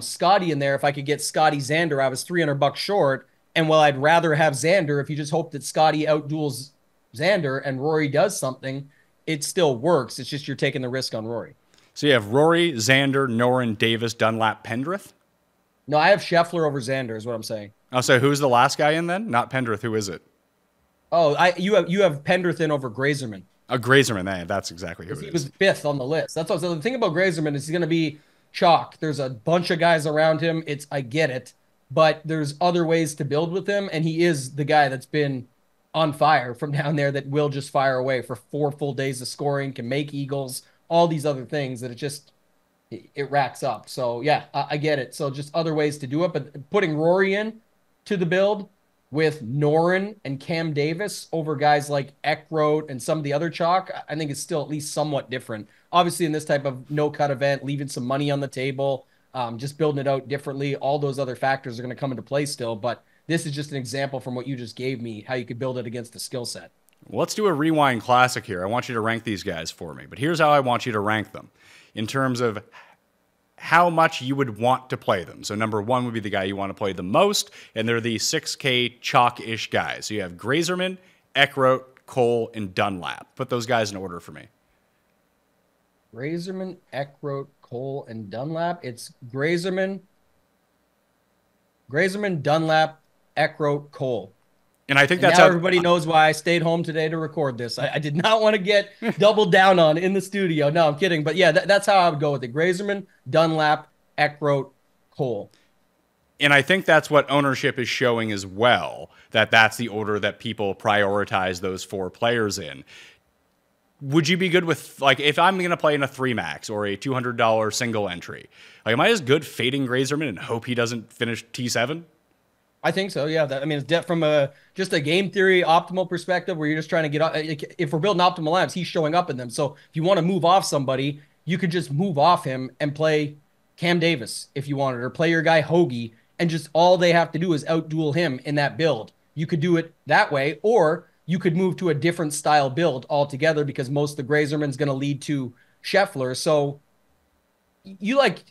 Scotty in there. If I could get Scotty Xander, I was $300 short. And while I'd rather have Xander, if you just hope that Scotty outduels Xander and Rory does something, it still works. It's just you're taking the risk on Rory. So you have Rory, Xander, Noren, Davis, Dunlap, Pendrith? No, I have Scheffler over Xander is what I'm saying. Oh, so who's the last guy in then? Not Pendrith. Who is it? Oh, you have Pendrith in over Grazerman. Grazerman, that's exactly who it is. He was 5th on the list. That's what. So the thing about Grazerman is he's going to be chalk. There's a bunch of guys around him. I get it, but there's other ways to build with him, and he is the guy that's been on fire from down there that will just fire away for 4 full days of scoring, can make eagles, all these other things that it racks up. So yeah, I get it. So just other ways to do it, but putting Rory in to the build with Noren and Cam Davis over guys like Eckroat and some of the other chalk, I think it's still at least somewhat different. Obviously, in this type of no-cut event, leaving some money on the table, just building it out differently, all those other factors are going to come into play still. But this is just an example from what you just gave me, how you could build it against the skill set. Let's do a rewind classic here. I want you to rank these guys for me. But here's how I want you to rank them in terms of how much you would want to play them. So number 1 would be the guy you want to play the most, and they're the 6K chalk-ish guys. So you have Grazerman, Eckroat, Cole, and Dunlap. Put those guys in order for me. Grazerman, Eckroat, Cole, and Dunlap. It's Grazerman, Dunlap, Eckroat, Cole. And I think that's now everybody knows why I stayed home today to record this. I did not want to get doubled down on in the studio. No, I'm kidding. But yeah, that's how I would go with it. Grazerman, Dunlap, Eckroat, Cole. And I think that's what ownership is showing as well, that's the order that people prioritize those 4 players in. Would you be good with, like, if I'm going to play in a 3-max or a $200 single entry, like, am I just good fading Grazerman and hope he doesn't finish T7? I think so, yeah. It's from just a game theory optimal perspective where you're just trying to get – if we're building optimal lineups, he's showing up in them. So if you want to move off somebody, you could just move off him and play Cam Davis if you wanted, or play your guy Hoagie, and just all they have to do is outduel him in that build. You could do it that way, or you could move to a different style build altogether because most of the Grazerman's going to lead to Scheffler. So you liked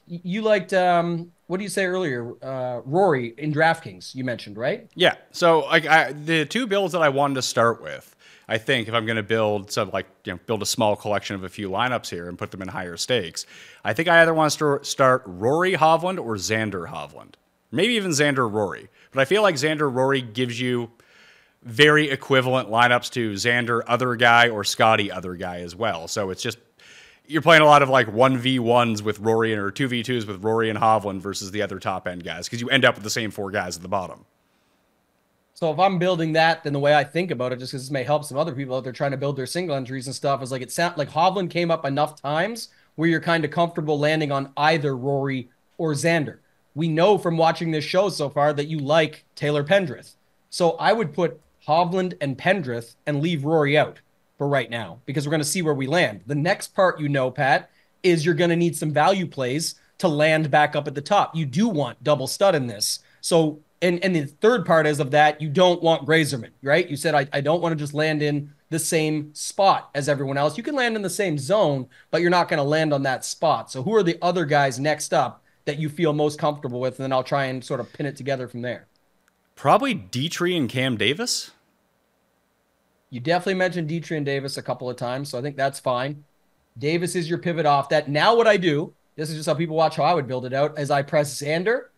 what do you say earlier? Rory in DraftKings, you mentioned, right? Yeah. So the 2 builds that I wanted to start with, I think if I'm going to build build a small collection of a few lineups here and put them in higher stakes, I think I either want to start Rory Hovland or Xander Hovland. Maybe even Xander Rory. But I feel like Xander Rory gives you very equivalent lineups to Xander other guy or Scotty other guy as well. So it's just you're playing a lot of like 1v1s with Rory or 2v2s with Rory and Hovland versus the other top end guys because you end up with the same 4 guys at the bottom. So if I'm building that, then the way I think about it, just because this may help some other people out there trying to build their single entries and stuff, is like it sounds like Hovland came up enough times where you're kind of comfortable landing on either Rory or Xander. We know from watching this show so far that you like Taylor Pendrith. So I would put Hovland and Pendrith and leave Rory out for right now because we're going to see where we land. The next part, Pat, is you're going to need some value plays to land back up at the top. You do want double stud in this. So And the third part is of that, you don't want Grazerman, right? You said, I don't want to just land in the same spot as everyone else. You can land in the same zone, but you're not going to land on that spot. So who are the other guys next up that you feel most comfortable with? And then I'll try and sort of pin it together from there. Probably Dietrich and Cam Davis. You definitely mentioned Dietrich and Davis a couple of times, so I think that's fine. Davis is your pivot off that. Now what I do, this is just how people watch how I would build it out, is I press Xander,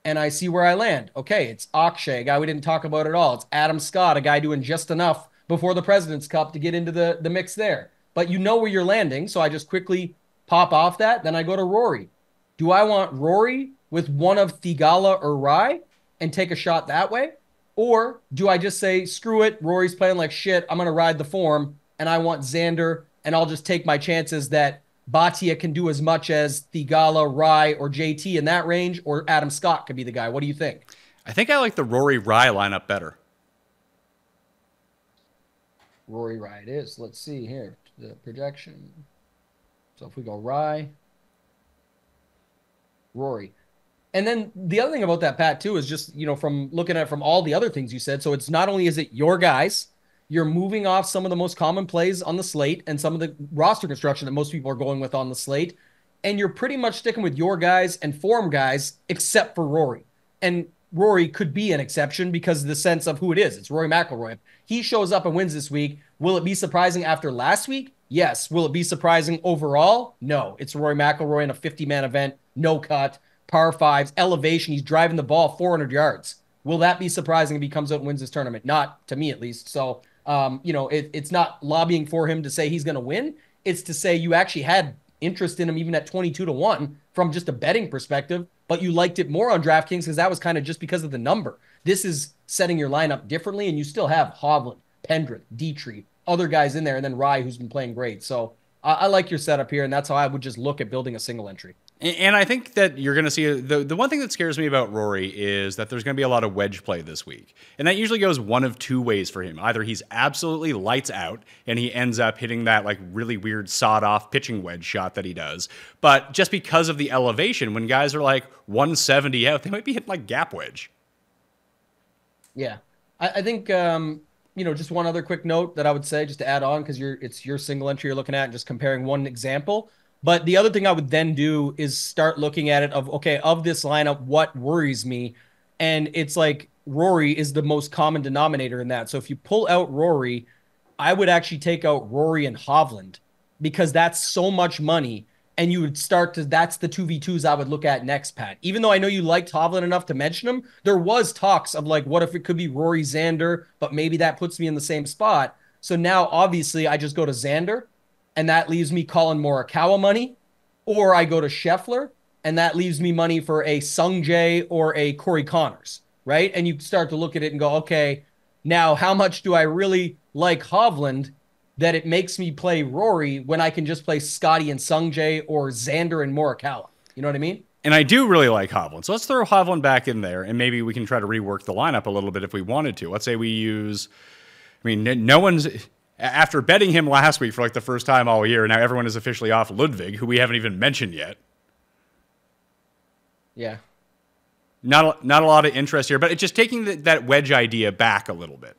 and I see where I land. Okay, it's Akshay, a guy we didn't talk about at all. It's Adam Scott, a guy doing just enough before the President's Cup to get into the mix there. But you know where you're landing, so I just quickly pop off that. Then I go to Rory. Do I want Rory with one of Thigala or Rai and take a shot that way? Or do I just say, screw it, Rory's playing like shit, I'm going to ride the form, and I want Xander, and I'll just take my chances that Bhatia can do as much as Thigala, Rai, or JT in that range, or Adam Scott could be the guy. What do you think? I think I like the Rory Rai lineup better. Rory Rai it is. Let's see here. The projection. So if we go Rai, Rory. And then the other thing about that, Pat, too, is just, from looking at it from all the other things you said. So it's not only is it your guys, you're moving off some of the most common plays on the slate and some of the roster construction that most people are going with on the slate. And you're pretty much sticking with your guys and form guys, except for Rory. And Rory could be an exception because of the sense of who it is. It's Rory McIlroy. If he shows up and wins this week, will it be surprising after last week? Yes. Will it be surprising overall? No. It's Rory McIlroy in a 50-man event, no cut, par fives, elevation. He's driving the ball 400 yards. Will that be surprising if he comes out and wins this tournament? Not to me, at least. So, it's not lobbying for him to say he's going to win. It's to say you actually had interest in him even at 22-1 from just a betting perspective, but you liked it more on DraftKings because that was kind of just because of the number. This is setting your lineup differently, and you still have Hovland, Pendrith, Dietrich, other guys in there, and then Rai, who's been playing great. So I like your setup here, and that's how I would just look at building a single entry. And I think that you're going to see the one thing that scares me about Rory is that there's going to be a lot of wedge play this week. And that usually goes one of two ways for him. Either he's absolutely lights out and he ends up hitting that like really weird sawed off pitching wedge shot that he does. But just because of the elevation, when guys are like 170 out, they might be hitting like gap wedge. Yeah. I think, just one other quick note that I would say just to add on, because it's your single entry you're looking at and just comparing one example. But the other thing I would then do is start looking at it of this lineup, what worries me? And it's like Rory is the most common denominator in that. So if you pull out Rory, I would actually take out Rory and Hovland because that's so much money. And you would that's the 2v2s I would look at next, Pat. Even though I know you liked Hovland enough to mention him, there was talks of like, what if it could be Rory Xander, but maybe that puts me in the same spot. So now obviously I just go to Xander. And that leaves me Colin Morikawa money, or I go to Scheffler, and that leaves me money for a Sungjae or a Corey Connors, right? And you start to look at it and go, okay, now how much do I really like Hovland that it makes me play Rory when I can just play Scotty and Sungjae or Xander and Morikawa? You know what I mean? And I do really like Hovland. So let's throw Hovland back in there, and maybe we can try to rework the lineup a little bit if we wanted to. Let's say we use, no one's... After betting him last week for like the first time all year, now everyone is officially off Ludwig, who we haven't even mentioned yet. Yeah. Not a lot of interest here, but it's just taking that wedge idea back a little bit.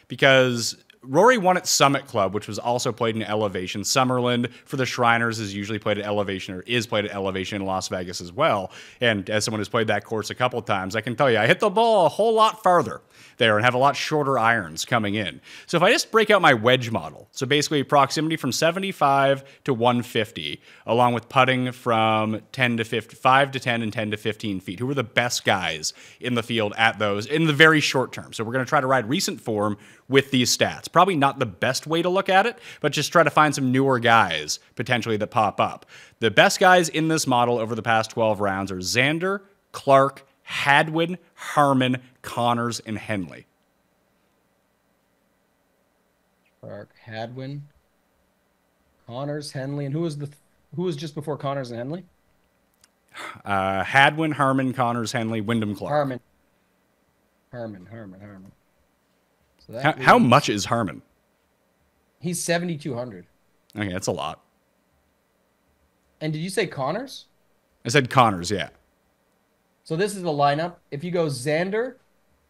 Because Rory won at Summit Club, which was also played in elevation. Summerland for the Shriners is usually played at elevation, or is played at elevation in Las Vegas as well. And as someone who's played that course a couple of times, I can tell you, I hit the ball a whole lot farther there and have a lot shorter irons coming in. So if I just break out my wedge model, so basically proximity from 75 to 150, along with putting from 10 to 5 to 10 and 10 to 15 feet, who are the best guys in the field at those in the very short term. So we're going to try to ride recent form with these stats. Probably not the best way to look at it, but just try to find some newer guys potentially that pop up. The best guys in this model over the past 12 rounds are Xander, Clark, Hadwin, Harman, Connors, and Henley. Clark, Hadwin, Connors, Henley, and who was just before Connors and Henley? Hadwin, Harman, Connors, Henley, Wyndham Clark. Harman. So how much is Harman? He's 7,200. Okay, that's a lot. And did you say Connors? I said Connors, yeah. So this is the lineup. If you go Xander,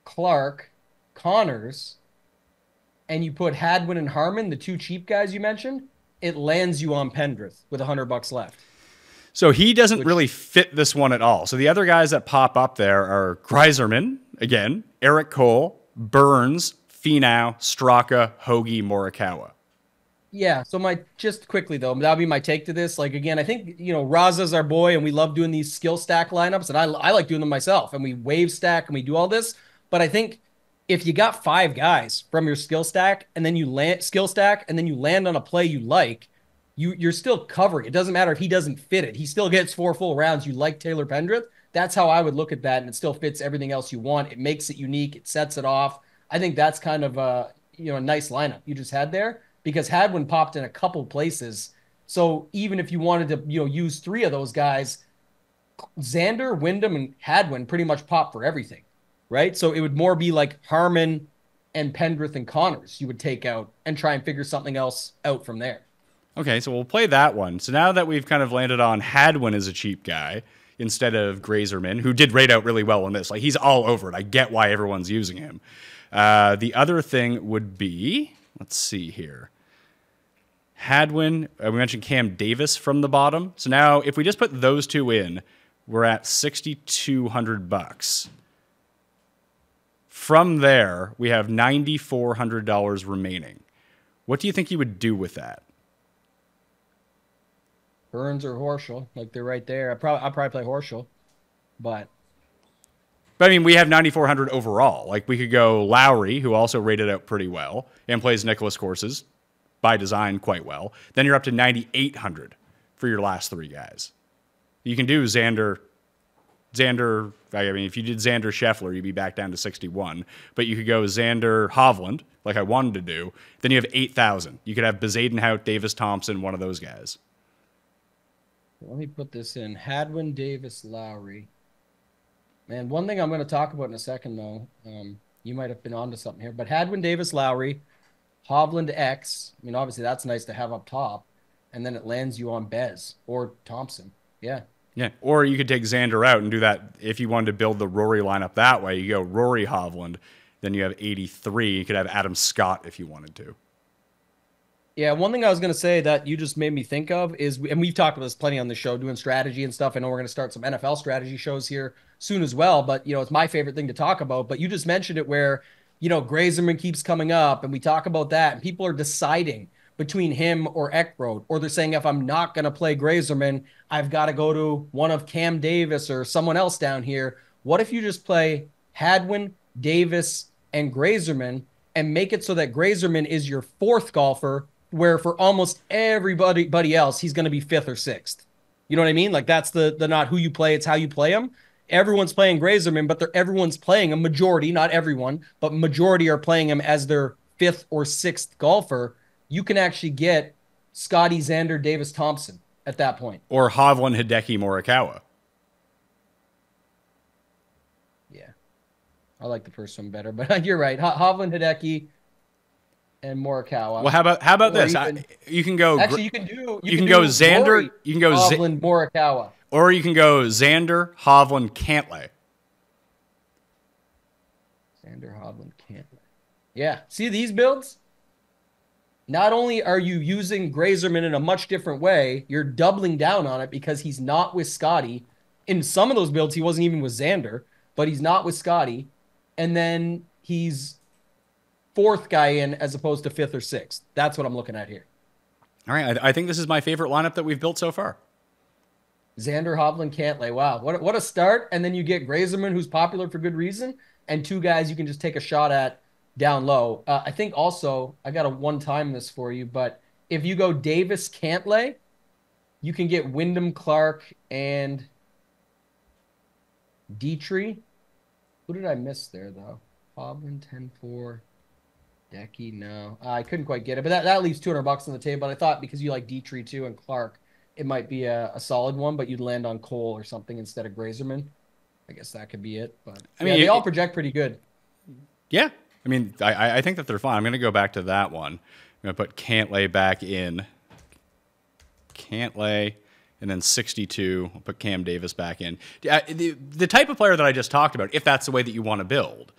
Clark, Connors, and you put Hadwin and Harmon, the two cheap guys you mentioned, it lands you on Pendrith with $100 left. So he doesn't really fit this one at all. So the other guys that pop up there are Greiserman, again, Eric Cole, Burns, Finau, Straka, Hoagie, Morikawa. Yeah, so just quickly though, that'll be my take to this. Like again, I think Raza's our boy, and we love doing these skill stack lineups, and I like doing them myself. And we wave stack and we do all this. But I think if you got 5 guys from your skill stack, and then you land on a play you like, you're still covering. It doesn't matter if he doesn't fit it; he still gets 4 full rounds. You like Taylor Pendrith. That's how I would look at that, and it still fits everything else you want. It makes it unique. It sets it off. I think that's kind of a nice lineup you just had there. Because Hadwin popped in a couple places. So even if you wanted to, use 3 of those guys, Xander, Wyndham, and Hadwin pretty much pop for everything, right? So it would more be like Harmon and Pendrith and Connors you would take out and try and figure something else out from there. Okay, so we'll play that one. So now that we've kind of landed on Hadwin as a cheap guy instead of Grazerman, who did rate out really well in this. Like, he's all over it. I get why everyone's using him. The other thing would be, let's see here. Hadwin, we mentioned Cam Davis from the bottom. So now if we just put those two in, we're at $6,200. From there, we have $9,400 remaining. What do you think you would do with that? Burns or Horschel, like they're right there. I'll probably play Horschel, but I mean, we have 9,400 overall. Like, we could go Lowry, who also rated out pretty well and plays Nicklaus courses by design quite well. Then you're up to 9,800 for your last 3 guys. You can do Xander. I mean, if you did Xander Scheffler, you'd be back down to 61. But you could go Xander Hovland, like I wanted to do. Then you have 8,000. You could have Bezadenhout, Davis Thompson, one of those guys. Let me put this in. Hadwin, Davis, Lowry. Man, one thing I'm going to talk about in a second, though, you might have been onto something here, but Hadwin, Davis, Lowry, Hovland, X. I mean, obviously that's nice to have up top, and then it lands you on Bez or Thompson. Yeah. Yeah, or you could take Xander out and do that if you wanted to build the Rory lineup that way. You go Rory Hovland, then you have 83. You could have Adam Scott if you wanted to. Yeah, one thing I was going to say that you just made me think of is, and we've talked about this plenty on the show, doing strategy and stuff. I know we're going to start some NFL strategy shows here soon as well, but, it's my favorite thing to talk about. But you just mentioned it where, Grazerman keeps coming up, and we talk about that, and people are deciding between him or Ekroyd, or they're saying, if I'm not going to play Grazerman, I've got to go to one of Cam Davis or someone else down here. What if you just play Hadwin, Davis, and Grazerman and make it so that Grazerman is your 4th golfer, where for almost everybody else, he's going to be 5th or 6th. You know what I mean? Like, that's the not who you play, it's how you play them. Everyone's playing Grazerman, but everyone's playing a majority, not everyone, but majority are playing him as their 5th or 6th golfer. You can actually get Scotty, Xander, Davis, Thompson at that point. Or Hovland, Hideki, Morikawa. Yeah. I like the first one better, but you're right. Hovland, Hideki, and Morikawa. Well, how about this? You can go. Actually, you can go Xander. Rory, you can go Hovland, Morikawa. Or you can go Xander, Hovland, Cantlay. Xander, Hovland, Cantlay. Yeah. See these builds? Not only are you using Grazerman in a much different way, you're doubling down on it because he's not with Scotty. In some of those builds, he wasn't even with Xander, but he's not with Scotty. And then he's 4th guy in as opposed to 5th or 6th. That's what I'm looking at here. All right. I think this is my favorite lineup that we've built so far. Xander, Hovland, Cantlay. Wow. What a start. And then you get Grazerman, who's popular for good reason, and 2 guys you can just take a shot at down low. I think also, I got to one-time this for you, but if you go Davis, Cantlay, you can get Wyndham, Clark, and Dietrich. Who did I miss there, though? Hovland, 10-4. Decky, no. I couldn't quite get it, but that leaves $200 on the table. But I thought because you like Dietrich, too, and Clark, it might be a solid one, but you'd land on Cole or something instead of Grazerman. I guess that could be it. But I mean, they all project pretty good. Yeah. I mean, I think that they're fine. I'm going to go back to that one. I'm going to put Cantlay back in. Cantlay, and then 62. I'll put Cam Davis back in. The type of player that I just talked about, if that's the way that you want to build,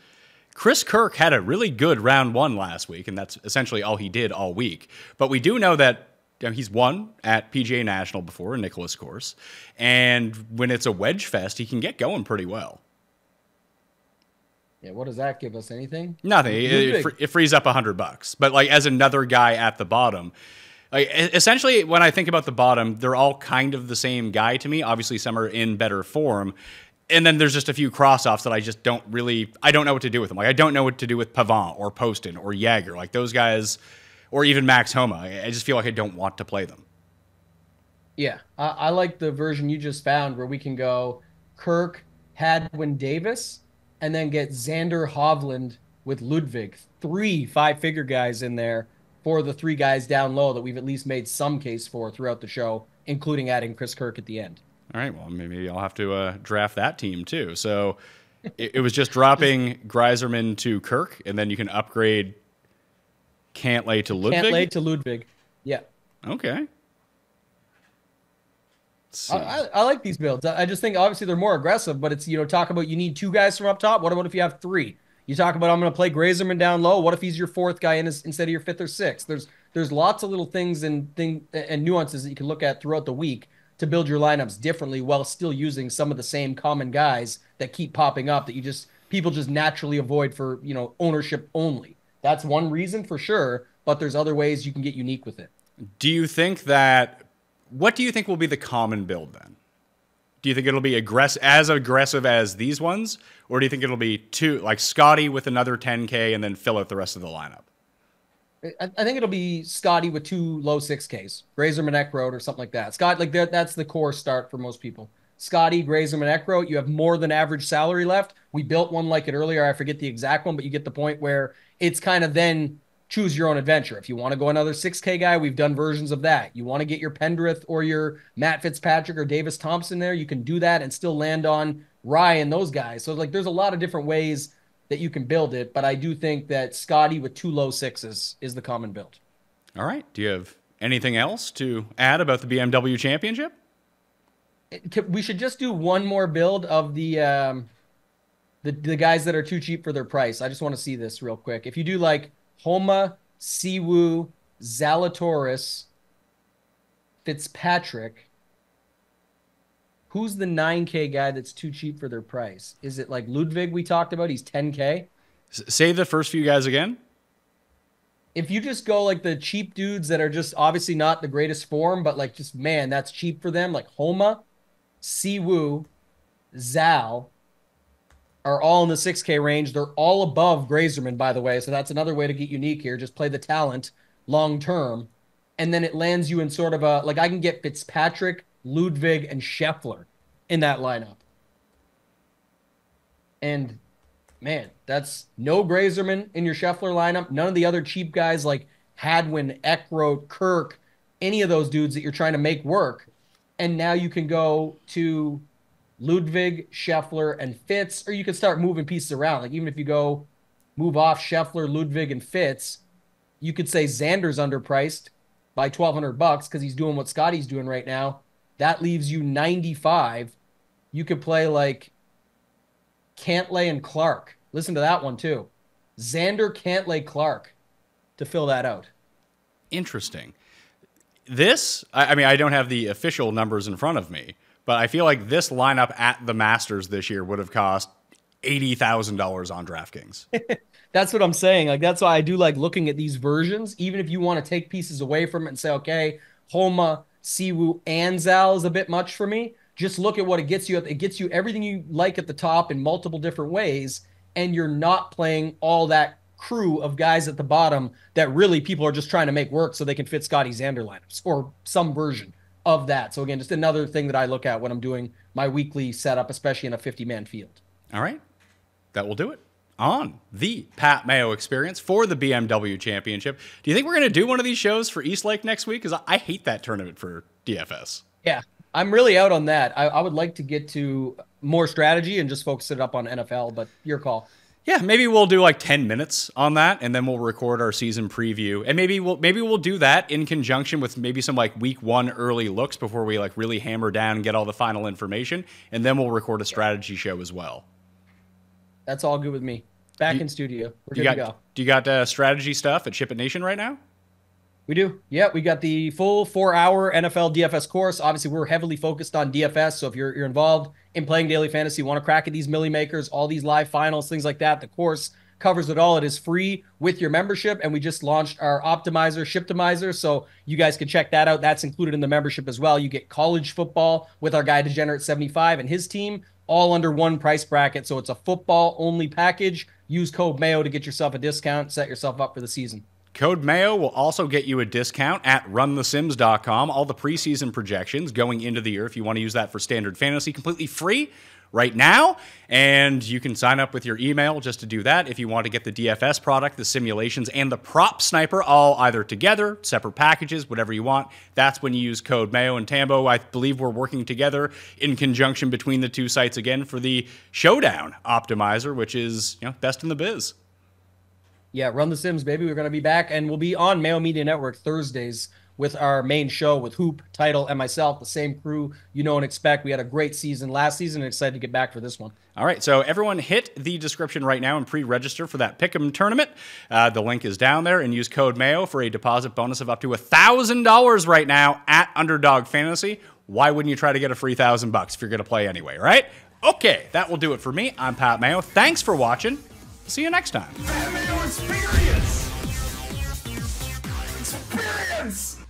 Chris Kirk had a really good round one last week, and that's essentially all he did all week. But we do know that he's won at PGA National before, a Nicklaus course. And when it's a wedge fest, he can get going pretty well. Yeah, what does that give us? Anything? Nothing. It frees up $100. But like as another guy at the bottom, like essentially when I think about the bottom, they're all kind of the same guy to me. Obviously, some are in better form. And then there's just a few cross-offs that I just don't know what to do with them. Like I don't know what to do with Pavant or Poston or Jagger. Like those guys, or even Max Homa. I just feel like I don't want to play them. Yeah, I like the version you just found where we can go Kirk, Hadwin, Davis, and then get Xander, Hovland with Ludwig. 3 5-figure guys in there for the 3 guys down low that we've at least made some case for throughout the show, including adding Chris Kirk at the end. All right, well, maybe I'll have to draft that team too. So it was just dropping Greiserman to Kirk, and then you can upgrade Cantlay to Ludwig? Cantlay to Ludwig, yeah. Okay. I like these builds. I just think obviously they're more aggressive, but it's, talk about you need 2 guys from up top. What about if you have 3? You talk about I'm going to play Greiserman down low. What if he's your 4th guy instead of your 5th or 6th? There's lots of little things and nuances that you can look at throughout the week to build your lineups differently while still using some of the same common guys that keep popping up that people just naturally avoid for, ownership only. That's one reason for sure, but there's other ways you can get unique with it. What do you think will be the common build then? Do you think it'll be as aggressive as these ones? Or do you think it'll be like Scotty with another 10K and then fill out the rest of the lineup? I think it'll be Scotty with 2 low 6Ks, Greiserman, Eckroat, or something like that. Scott, like that's the core start for most people. Scotty, Greiserman, Eckroat, you have more than average salary left. We built one like it earlier. I forget the exact one, but you get the point where it's kind of then choose your own adventure. If you want to go another 6K guy, we've done versions of that. You want to get your Pendrith or your Matt Fitzpatrick or Davis Thompson there, you can do that and still land on Rye and those guys. So like there's a lot of different ways that you can build it, but I do think that Scotty with 2 low 6s is the common build. All right. Do you have anything else to add about the BMW Championship? We should just do one more build of the guys that are too cheap for their price. I just want to see this real quick. If you do like Homa, Siwoo, Zalatoris, Fitzpatrick, who's the 9K guy that's too cheap for their price? Is it like Ludwig we talked about? He's 10K. Say the first few guys again. If you just go like the cheap dudes that are just obviously not the greatest form, but like just, man, that's cheap for them. Like Homa, Siwoo, Zal are all in the 6K range. They're all above Greiserman, by the way. So that's another way to get unique here. Just play the talent long term. And then it lands you in sort of like I can get Fitzpatrick, Ludwig, and Scheffler in that lineup. And man, that's no Greiserman in your Scheffler lineup. None of the other cheap guys like Hadwin, Eckroat, Kirk, any of those dudes that you're trying to make work. And now you can go to Ludwig, Scheffler, and Fitz, or you can start moving pieces around. Like even if you go move off Scheffler, Ludwig, and Fitz, you could say Xander's underpriced by $1,200 because he's doing what Scotty's doing right now. That leaves you 95. You could play like Cantlay and Clark. Listen to that one too. Xander, Cantlay, Clark to fill that out. Interesting. This, I mean, I don't have the official numbers in front of me, but I feel like this lineup at the Masters this year would have cost $80,000 on DraftKings. That's what I'm saying. Like, that's why I do like looking at these versions, even if you want to take pieces away from it and say, okay, Homa, Siwoo, and Zal is a bit much for me. Just look at what it gets you. It gets you everything you like at the top in multiple different ways, and you're not playing all that crew of guys at the bottom that really people are just trying to make work so they can fit Scotty Xander lineups or some version of that. So again, just another thing that I look at when I'm doing my weekly setup, especially in a 50-man field. All right. That will do it on the Pat Mayo Experience for the BMW Championship. Do you think we're going to do one of these shows for Eastlake next week? Because I hate that tournament for DFS. Yeah, I'm really out on that. I would like to get to more strategy and just focus it up on NFL, but your call. Yeah, maybe we'll do like 10 minutes on that, and then we'll record our season preview. And maybe we'll do that in conjunction with maybe some like week 1 early looks before we like really hammer down and get all the final information. And then we'll record a strategy show as well. That's all good with me. back in studio. We're good to go. Do you got strategy stuff at Ship It Nation right now? We do. Yeah, we got the full 4-hour NFL DFS course. Obviously, we're heavily focused on DFS. So if you're involved in playing daily fantasy, want to crack at these milli makers, all these live finals, things like that, the course covers it all. It is free with your membership. And we just launched our optimizer, Shiptimizer. So you guys can check that out. That's included in the membership as well. You get college football with our guy Degenerate 75 and his team, all under one price bracket. So it's a football only package. Use code Mayo to get yourself a discount, set yourself up for the season. Code Mayo will also get you a discount at runthesims.com. All the preseason projections going into the year, if you want to use that for standard fantasy, completely free right now. And you can sign up with your email just to do that. If you want to get the DFS product, the simulations, and the prop sniper all either together, separate packages, whatever you want, that's when you use code Mayo. And Tambo, I believe we're working together in conjunction between the two sites again for the Showdown Optimizer, which is, best in the biz. Yeah, Run the Sims, baby. We're going to be back, and we'll be on Mayo Media Network Thursdays with our main show with Hoop, Title, and myself, the same crew you know and expect. We had a great season last season and excited to get back for this one. All right, so everyone hit the description right now and pre-register for that Pick'em tournament. The link is down there, and use code Mayo for a deposit bonus of up to $1,000 right now at Underdog Fantasy. Why wouldn't you try to get a free $1,000 if you're going to play anyway, right? Okay, that will do it for me. I'm Pat Mayo. Thanks for watching. See you next time. Mayo experience! Experience!